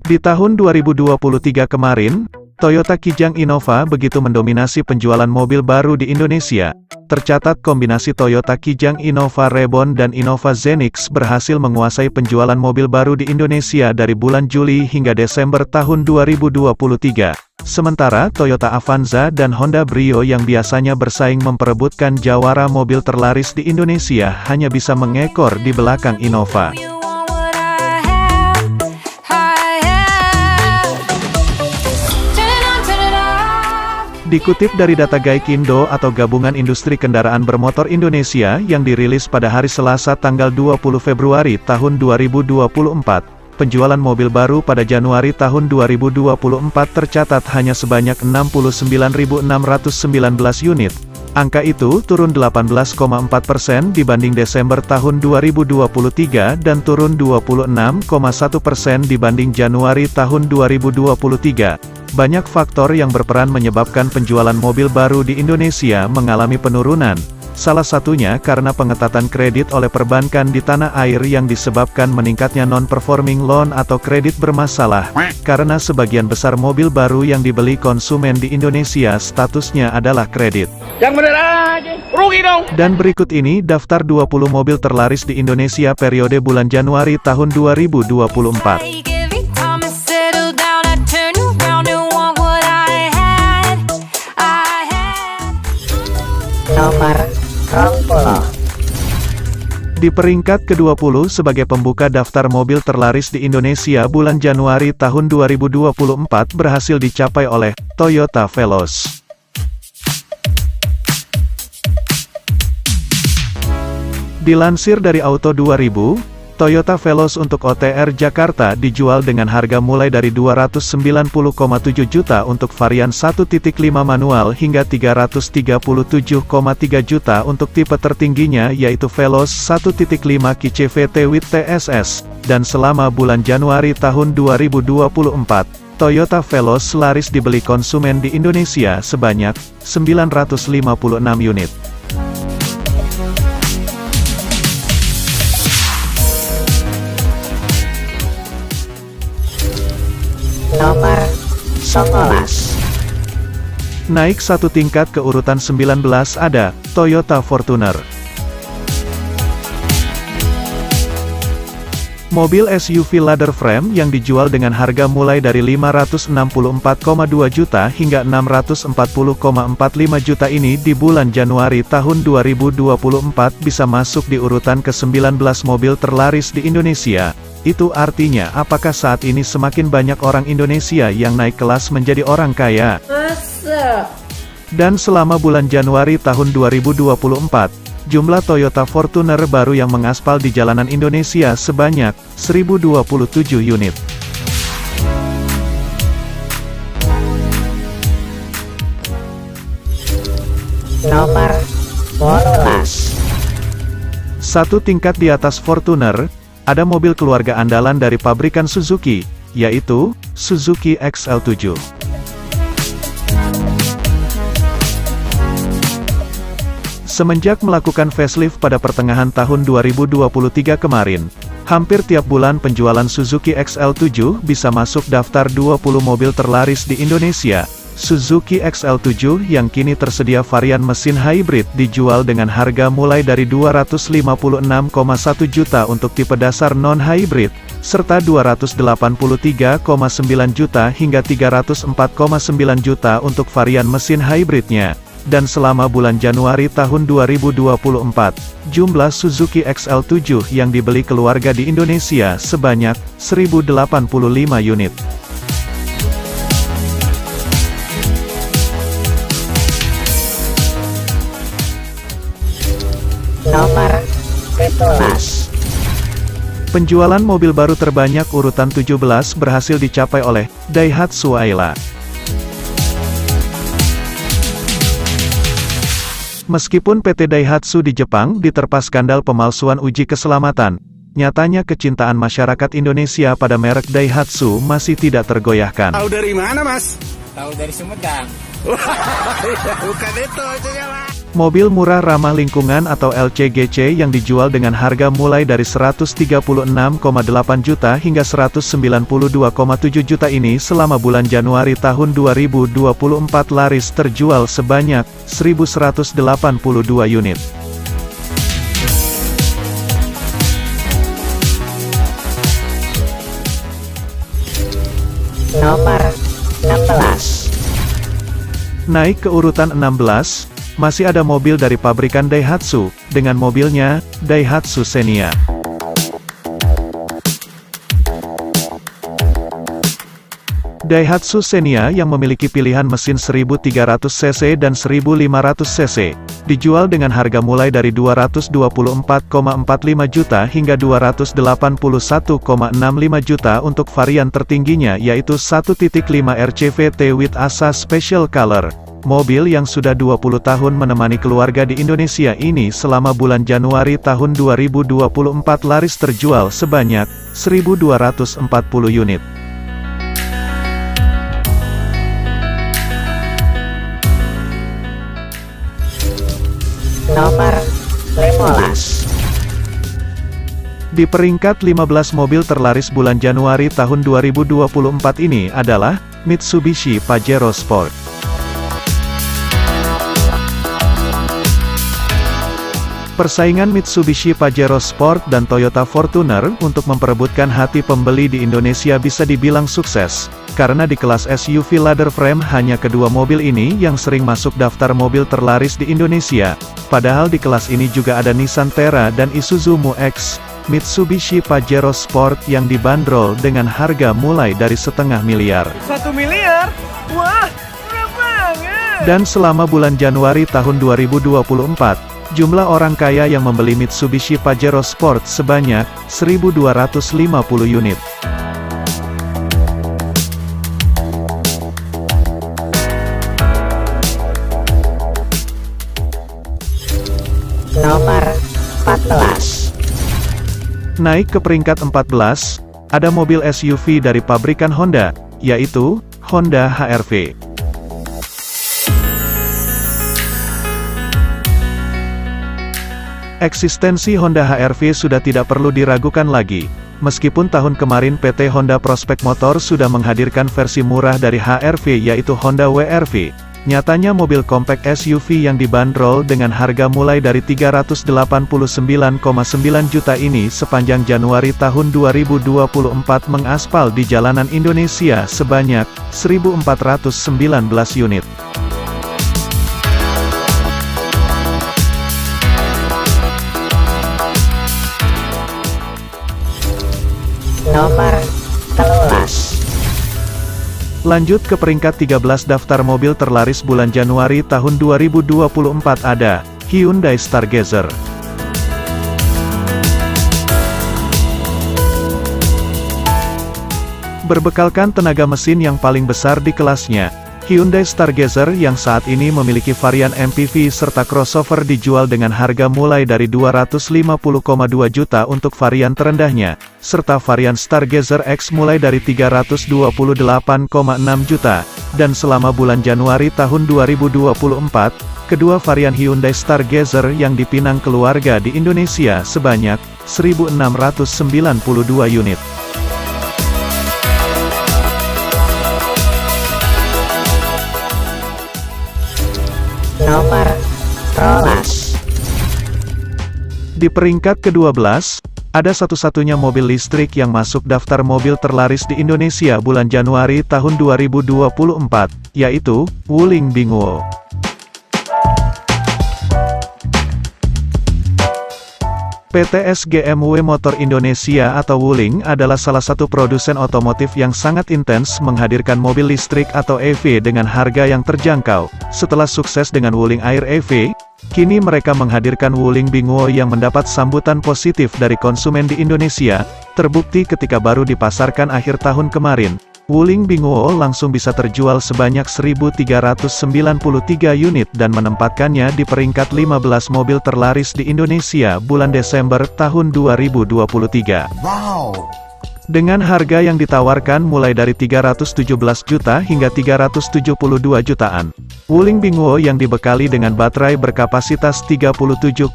Di tahun 2023 kemarin, Toyota Kijang Innova begitu mendominasi penjualan mobil baru di Indonesia. Tercatat kombinasi Toyota Kijang Innova Reborn dan Innova Zenix berhasil menguasai penjualan mobil baru di Indonesia dari bulan Juli hingga Desember tahun 2023. Sementara Toyota Avanza dan Honda Brio yang biasanya bersaing memperebutkan jawara mobil terlaris di Indonesia hanya bisa mengekor di belakang Innova. Dikutip dari data Gaikindo atau Gabungan Industri Kendaraan Bermotor Indonesia yang dirilis pada hari Selasa tanggal 20 Februari tahun 2024, penjualan mobil baru pada Januari tahun 2024 tercatat hanya sebanyak 69.619 unit. Angka itu turun 18,4% dibanding Desember tahun 2023 dan turun 26,1% dibanding Januari tahun 2023. Banyak faktor yang berperan menyebabkan penjualan mobil baru di Indonesia mengalami penurunan. Salah satunya karena pengetatan kredit oleh perbankan di tanah air yang disebabkan meningkatnya non-performing loan atau kredit bermasalah. Karena sebagian besar mobil baru yang dibeli konsumen di Indonesia statusnya adalah kredit. Yang bener aja, rugi dong. Dan berikut ini daftar 20 mobil terlaris di Indonesia periode bulan Januari tahun 2024. Nomor 20. Di peringkat ke-20 sebagai pembuka daftar mobil terlaris di Indonesia bulan Januari tahun 2024 berhasil dicapai oleh Toyota Veloz. Dilansir dari Auto 2000, Toyota Veloz untuk OTR Jakarta dijual dengan harga mulai dari 290,7 juta untuk varian 1.5 manual hingga 337,3 juta untuk tipe tertingginya yaitu Veloz 1.5 kCVT with TSS. Dan selama bulan Januari tahun 2024, Toyota Veloz laris dibeli konsumen di Indonesia sebanyak 956 unit. Nomor 11. Naik satu tingkat ke urutan 19 ada Toyota Fortuner. Mobil SUV ladder frame yang dijual dengan harga mulai dari 564,2 juta hingga 640,45 juta ini di bulan Januari tahun 2024 bisa masuk di urutan ke-19 mobil terlaris di Indonesia. Itu artinya apakah saat ini semakin banyak orang Indonesia yang naik kelas menjadi orang kaya? Dan selama bulan Januari tahun 2024, jumlah Toyota Fortuner baru yang mengaspal di jalanan Indonesia sebanyak 1.027 unit. Nomor 12. Satu tingkat di atas Fortuner, ada mobil keluarga andalan dari pabrikan Suzuki, yaitu Suzuki XL7. Semenjak melakukan facelift pada pertengahan tahun 2023 kemarin, hampir tiap bulan penjualan Suzuki XL7 bisa masuk daftar 20 mobil terlaris di Indonesia. Suzuki XL7 yang kini tersedia varian mesin hybrid dijual dengan harga mulai dari 256,1 juta untuk tipe dasar non-hybrid, serta 283,9 juta hingga 304,9 juta untuk varian mesin hybridnya. Dan selama bulan Januari tahun 2024, jumlah Suzuki XL7 yang dibeli keluarga di Indonesia sebanyak 1.085 unit. Nomor 17. Penjualan mobil baru terbanyak urutan 17 berhasil dicapai oleh Daihatsu Ayla. Meskipun PT Daihatsu di Jepang diterpa skandal pemalsuan uji keselamatan, nyatanya kecintaan masyarakat Indonesia pada merek Daihatsu masih tidak tergoyahkan. Tahu dari mana, Mas? Tahu dari Sumedang. Bukan itu, Mas. Mobil murah ramah lingkungan atau LCGC yang dijual dengan harga mulai dari 136,8 juta hingga 192,7 juta ini selama bulan Januari tahun 2024 laris terjual sebanyak 1.182 unit. Nomor 16. Naik ke urutan 16, masih ada mobil dari pabrikan Daihatsu, dengan mobilnya, Daihatsu Xenia. Daihatsu Xenia yang memiliki pilihan mesin 1300 cc dan 1500 cc, dijual dengan harga mulai dari 224,45 juta hingga 281,65 juta untuk varian tertingginya yaitu 1.5 RCVT with Asa Special Color. Mobil yang sudah 20 tahun menemani keluarga di Indonesia ini selama bulan Januari tahun 2024 laris terjual sebanyak 1.240 unit. Nomor 15. Di peringkat 15 mobil terlaris bulan Januari tahun 2024 ini adalah Mitsubishi Pajero Sport. Persaingan Mitsubishi Pajero Sport dan Toyota Fortuner untuk memperebutkan hati pembeli di Indonesia bisa dibilang sukses, karena di kelas SUV ladder frame hanya kedua mobil ini yang sering masuk daftar mobil terlaris di Indonesia, padahal di kelas ini juga ada Nissan Terra dan Isuzu Mu-X. Mitsubishi Pajero Sport yang dibanderol dengan harga mulai dari $500 miliar. 1 miliar? Wah, murah banget. Dan selama bulan Januari tahun 2024, jumlah orang kaya yang membeli Mitsubishi Pajero Sport sebanyak 1.250 unit. Nomor 14. Naik ke peringkat 14, ada mobil SUV dari pabrikan Honda, yaitu Honda HR-V. Eksistensi Honda HR-V sudah tidak perlu diragukan lagi. Meskipun tahun kemarin PT Honda Prospect Motor sudah menghadirkan versi murah dari HR-V yaitu Honda WR-V, nyatanya mobil compact SUV yang dibanderol dengan harga mulai dari 389,9 juta ini sepanjang Januari tahun 2024 mengaspal di jalanan Indonesia sebanyak 1.419 unit. Nomor 13. Lanjut ke peringkat 13 daftar mobil terlaris bulan Januari tahun 2024 ada Hyundai Stargazer. Berbekalkan tenaga mesin yang paling besar di kelasnya, Hyundai Stargazer yang saat ini memiliki varian MPV serta crossover dijual dengan harga mulai dari 250,2 juta untuk varian terendahnya, serta varian Stargazer X mulai dari 328,6 juta, dan selama bulan Januari tahun 2024, kedua varian Hyundai Stargazer yang dipinang keluarga di Indonesia sebanyak 1.692 unit. Nomor 12. Di peringkat ke-12, ada satu-satunya mobil listrik yang masuk daftar mobil terlaris di Indonesia bulan Januari tahun 2024, yaitu Wuling Bingwo. PT SGMW Motor Indonesia atau Wuling adalah salah satu produsen otomotif yang sangat intens menghadirkan mobil listrik atau EV dengan harga yang terjangkau. Setelah sukses dengan Wuling Air EV, kini mereka menghadirkan Wuling Bingwo yang mendapat sambutan positif dari konsumen di Indonesia, terbukti ketika baru dipasarkan akhir tahun kemarin. Wuling Bingwo langsung bisa terjual sebanyak 1.393 unit dan menempatkannya di peringkat 15 mobil terlaris di Indonesia bulan Desember tahun 2023. Wow. Dengan harga yang ditawarkan mulai dari 317 juta hingga 372 jutaan. Wuling Bingwo yang dibekali dengan baterai berkapasitas 37,9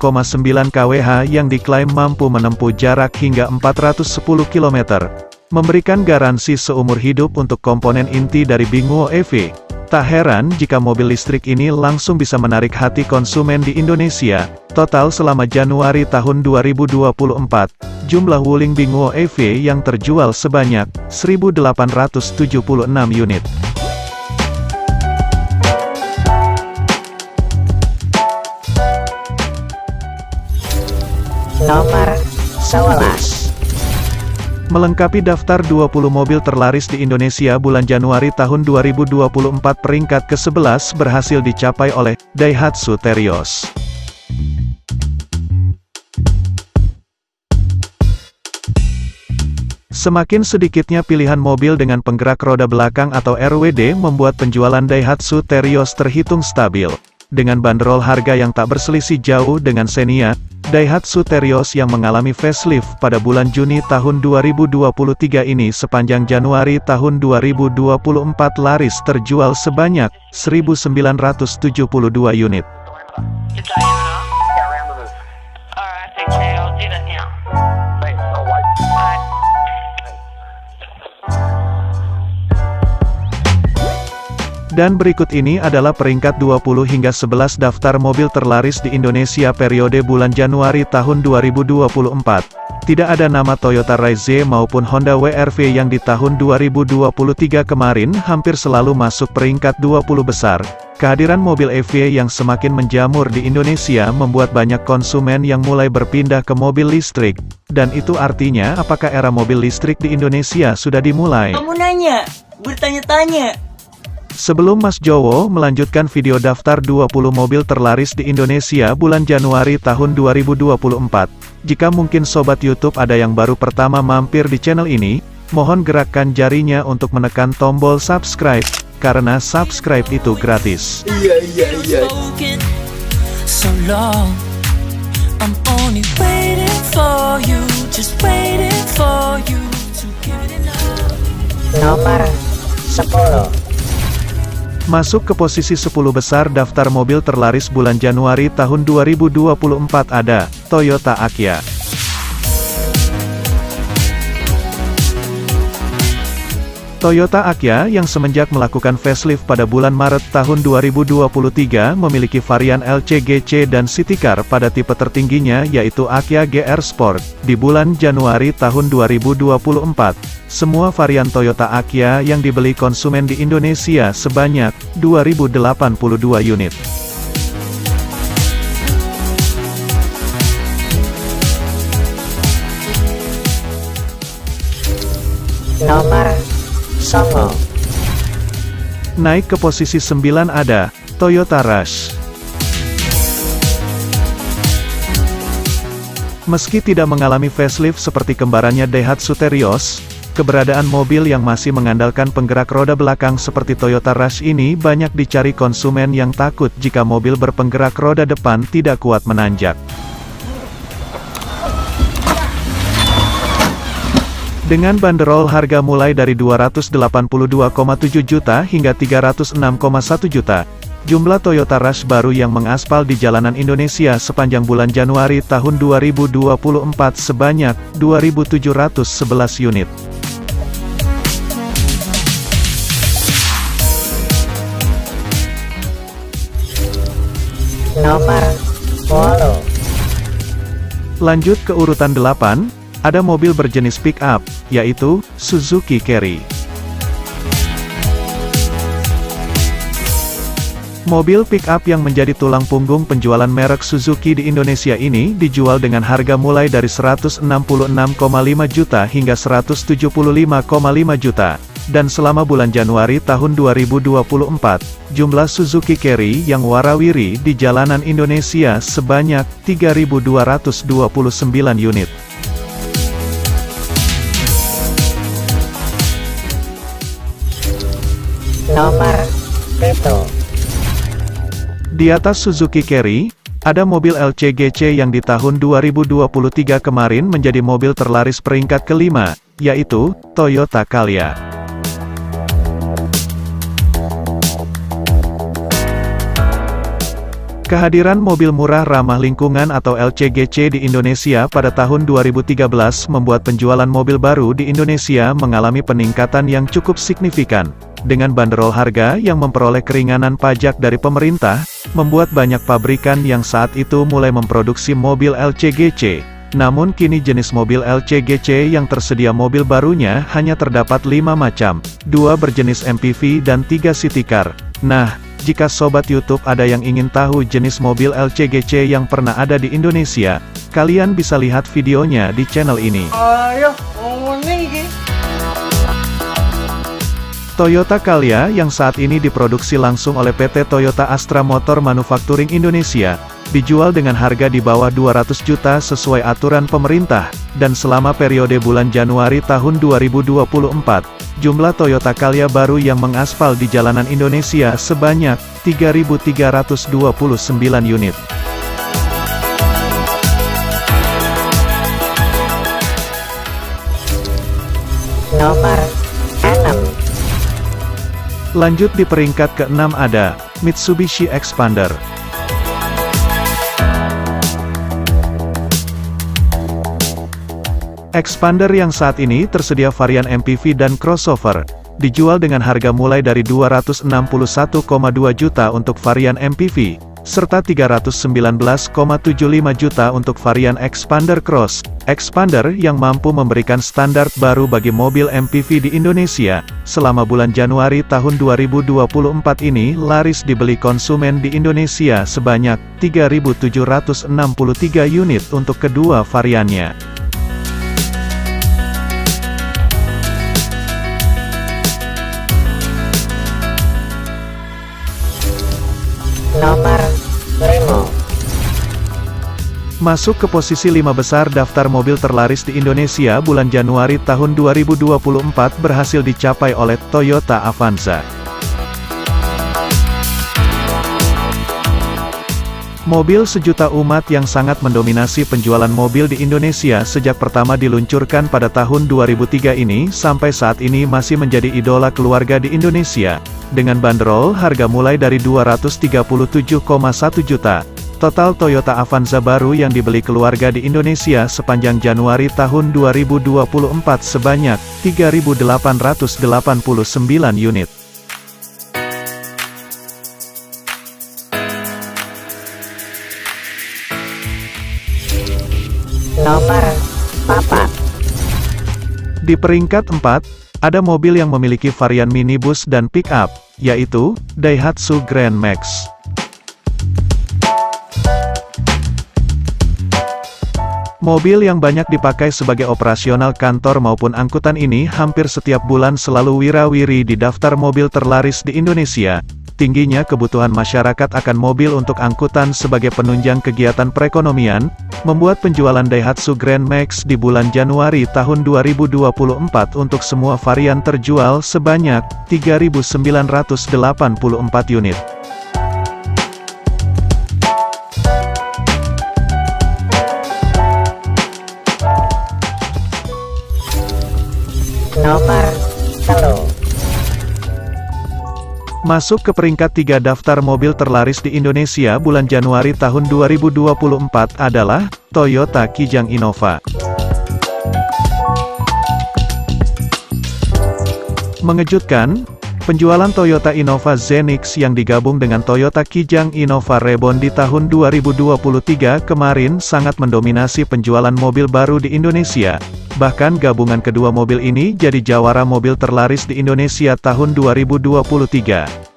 kWh yang diklaim mampu menempuh jarak hingga 410 km. Memberikan garansi seumur hidup untuk komponen inti dari Bingwo EV. Tak heran jika mobil listrik ini langsung bisa menarik hati konsumen di Indonesia. Total selama Januari tahun 2024, jumlah Wuling Bingwo EV yang terjual sebanyak 1.876 unit. Nomor 11. Melengkapi daftar 20 mobil terlaris di Indonesia bulan Januari tahun 2024, peringkat ke-11 berhasil dicapai oleh Daihatsu Terios. Semakin sedikitnya pilihan mobil dengan penggerak roda belakang atau RWD membuat penjualan Daihatsu Terios terhitung stabil. Dengan bandrol harga yang tak berselisih jauh dengan Xenia, Daihatsu Terios yang mengalami facelift pada bulan Juni tahun 2023 ini sepanjang Januari tahun 2024 laris terjual sebanyak 1.972 unit. Dan berikut ini adalah peringkat 20 hingga 11 daftar mobil terlaris di Indonesia periode bulan Januari tahun 2024. Tidak ada nama Toyota Rise maupun Honda WRV yang di tahun 2023 kemarin hampir selalu masuk peringkat 20 besar. Kehadiran mobil EV yang semakin menjamur di Indonesia membuat banyak konsumen yang mulai berpindah ke mobil listrik. Dan itu artinya apakah era mobil listrik di Indonesia sudah dimulai? Kamu nanya, bertanya-tanya. Sebelum Mas Jowo melanjutkan video daftar 20 mobil terlaris di Indonesia bulan Januari tahun 2024, jika mungkin Sobat YouTube ada yang baru pertama mampir di channel ini, mohon gerakkan jarinya untuk menekan tombol subscribe, karena subscribe itu gratis. Iya. So long, I'm only waiting for you, just waiting for you to give it enough. Nomor 10. Masuk ke posisi 10 besar daftar mobil terlaris bulan Januari tahun 2024 ada Toyota Agya. Toyota Agya yang semenjak melakukan facelift pada bulan Maret tahun 2023 memiliki varian LCGC dan City Car pada tipe tertingginya yaitu Agya GR Sport. Di bulan Januari tahun 2024, semua varian Toyota Agya yang dibeli konsumen di Indonesia sebanyak 2.082 unit. Nomor 9. Naik ke posisi 9 ada Toyota Rush. Meski tidak mengalami facelift seperti kembarannya Daihatsu Terios, keberadaan mobil yang masih mengandalkan penggerak roda belakang seperti Toyota Rush ini banyak dicari konsumen yang takut jika mobil berpenggerak roda depan tidak kuat menanjak. Dengan banderol harga mulai dari 282,7 juta hingga 306,1 juta, jumlah Toyota Rush baru yang mengaspal di jalanan Indonesia sepanjang bulan Januari tahun 2024 sebanyak 2.711 unit. Nomor 10. Lanjut ke urutan 8, ada mobil berjenis pick-up, yaitu Suzuki Carry. Mobil pick-up yang menjadi tulang punggung penjualan merek Suzuki di Indonesia ini dijual dengan harga mulai dari 166,5 juta hingga 175,5 juta. Dan selama bulan Januari tahun 2024, jumlah Suzuki Carry yang warawiri di jalanan Indonesia sebanyak 3.229 unit. Nomor 7. Di atas Suzuki Carry, ada mobil LCGC yang di tahun 2023 kemarin menjadi mobil terlaris peringkat kelima, yaitu Toyota Calya. Kehadiran mobil murah ramah lingkungan atau LCGC di Indonesia pada tahun 2013 membuat penjualan mobil baru di Indonesia mengalami peningkatan yang cukup signifikan. Dengan banderol harga yang memperoleh keringanan pajak dari pemerintah, membuat banyak pabrikan yang saat itu mulai memproduksi mobil LCGC. Namun kini jenis mobil LCGC yang tersedia mobil barunya hanya terdapat 5 macam, 2 berjenis MPV dan 3 city car. Nah, jika sobat YouTube ada yang ingin tahu jenis mobil LCGC yang pernah ada di Indonesia, kalian bisa lihat videonya di channel ini. Ayo, ngomongin. Toyota Calya yang saat ini diproduksi langsung oleh PT Toyota Astra Motor Manufacturing Indonesia, dijual dengan harga di bawah 200 juta sesuai aturan pemerintah, dan selama periode bulan Januari tahun 2024, jumlah Toyota Calya baru yang mengaspal di jalanan Indonesia sebanyak 3.329 unit. Nomor 6. Lanjut di peringkat ke-6 ada Mitsubishi Expander. Expander yang saat ini tersedia varian MPV dan crossover, dijual dengan harga mulai dari 261,2 juta untuk varian MPV, serta 319,75 juta untuk varian Expander Cross. Expander yang mampu memberikan standar baru bagi mobil MPV di Indonesia, selama bulan Januari tahun 2024 ini laris dibeli konsumen di Indonesia sebanyak 3.763 unit untuk kedua variannya. Nomor 5. Masuk ke posisi 5 besar daftar mobil terlaris di Indonesia bulan Januari tahun 2024 berhasil dicapai oleh Toyota Avanza. Mobil sejuta umat yang sangat mendominasi penjualan mobil di Indonesia sejak pertama diluncurkan pada tahun 2003 ini sampai saat ini masih menjadi idola keluarga di Indonesia. Dengan bandrol harga mulai dari 237,1 juta. Total Toyota Avanza baru yang dibeli keluarga di Indonesia sepanjang Januari tahun 2024 sebanyak 3.889 unit. Nomor 4. Di peringkat 4, ada mobil yang memiliki varian minibus dan pick-up, yaitu Daihatsu Grand Max. Mobil yang banyak dipakai sebagai operasional kantor maupun angkutan ini hampir setiap bulan selalu wira-wiri di daftar mobil terlaris di Indonesia. Tingginya kebutuhan masyarakat akan mobil untuk angkutan sebagai penunjang kegiatan perekonomian, membuat penjualan Daihatsu Grand Max di bulan Januari tahun 2024 untuk semua varian terjual sebanyak 3.984 unit. Nomor 3. Masuk ke peringkat 3 daftar mobil terlaris di Indonesia bulan Januari tahun 2024 adalah Toyota Kijang Innova. Mengejutkan, penjualan Toyota Innova Zenix yang digabung dengan Toyota Kijang Innova Reborn di tahun 2023 kemarin sangat mendominasi penjualan mobil baru di Indonesia. Bahkan gabungan kedua mobil ini jadi jawara mobil terlaris di Indonesia tahun 2023.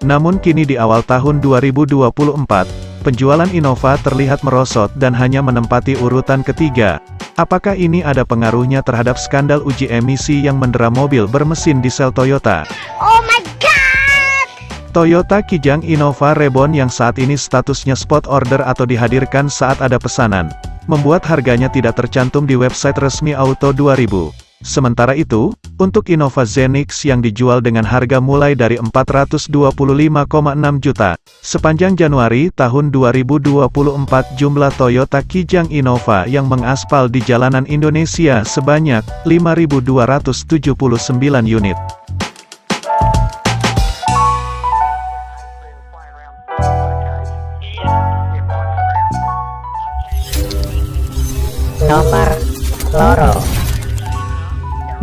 Namun kini di awal tahun 2024, penjualan Innova terlihat merosot dan hanya menempati urutan ketiga. Apakah ini ada pengaruhnya terhadap skandal uji emisi yang mendera mobil bermesin diesel Toyota? Oh my god! Toyota Kijang Innova Reborn yang saat ini statusnya spot order atau dihadirkan saat ada pesanan, membuat harganya tidak tercantum di website resmi Auto 2000. Sementara itu, untuk Innova Zenix yang dijual dengan harga mulai dari 425,6 juta, sepanjang Januari tahun 2024 jumlah Toyota Kijang Innova yang mengaspal di jalanan Indonesia sebanyak 5.279 unit. Nomor loro.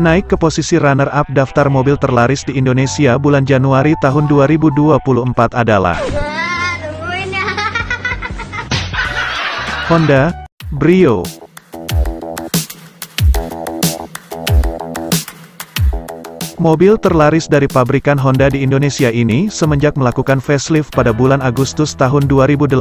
Naik ke posisi runner-up daftar mobil terlaris di Indonesia bulan Januari tahun 2024 adalah Honda Brio. Mobil terlaris dari pabrikan Honda di Indonesia ini semenjak melakukan facelift pada bulan Agustus tahun 2018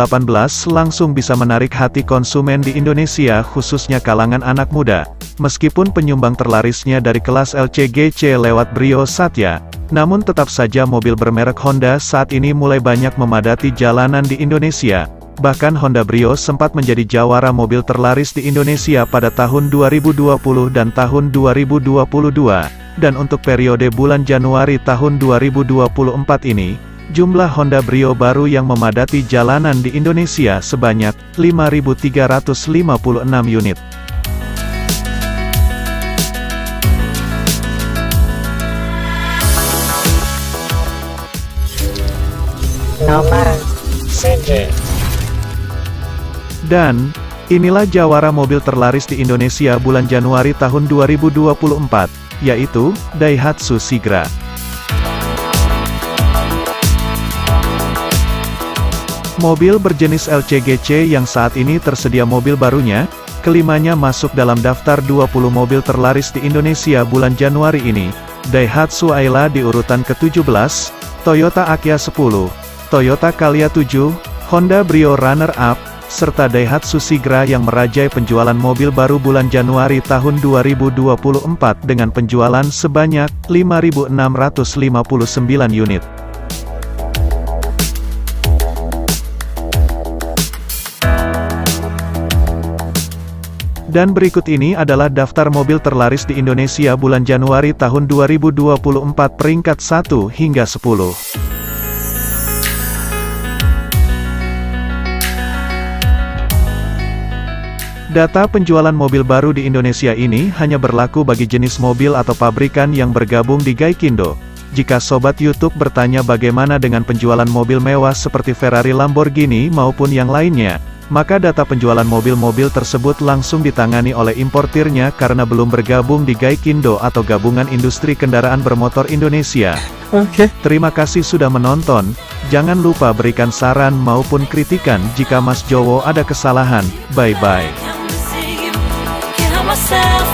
langsung bisa menarik hati konsumen di Indonesia khususnya kalangan anak muda. Meskipun penyumbang terlarisnya dari kelas LCGC lewat Brio Satya, namun tetap saja mobil bermerek Honda saat ini mulai banyak memadati jalanan di Indonesia. Bahkan Honda Brio sempat menjadi jawara mobil terlaris di Indonesia pada tahun 2020 dan tahun 2022. Dan untuk periode bulan Januari tahun 2024 ini, jumlah Honda Brio baru yang memadati jalanan di Indonesia sebanyak 5.356 unit. Nomor 7. Dan, inilah jawara mobil terlaris di Indonesia bulan Januari tahun 2024, yaitu Daihatsu Sigra. Mobil berjenis LCGC yang saat ini tersedia mobil barunya, kelimanya masuk dalam daftar 20 mobil terlaris di Indonesia bulan Januari ini. Daihatsu Ayla di urutan ke-17, Toyota Agya 10, Toyota Calya 7, Honda Brio runner-up, serta Daihatsu Sigra yang merajai penjualan mobil baru bulan Januari tahun 2024 dengan penjualan sebanyak 5.659 unit. Dan berikut ini adalah daftar mobil terlaris di Indonesia bulan Januari tahun 2024 peringkat 1 hingga 10. Data penjualan mobil baru di Indonesia ini hanya berlaku bagi jenis mobil atau pabrikan yang bergabung di Gaikindo. Jika Sobat YouTube bertanya bagaimana dengan penjualan mobil mewah seperti Ferrari, Lamborghini maupun yang lainnya, maka data penjualan mobil-mobil tersebut langsung ditangani oleh importirnya karena belum bergabung di Gaikindo atau Gabungan Industri Kendaraan Bermotor Indonesia. Terima kasih sudah menonton. Jangan lupa berikan saran maupun kritikan jika Mas Jowo ada kesalahan. Bye-bye. Myself,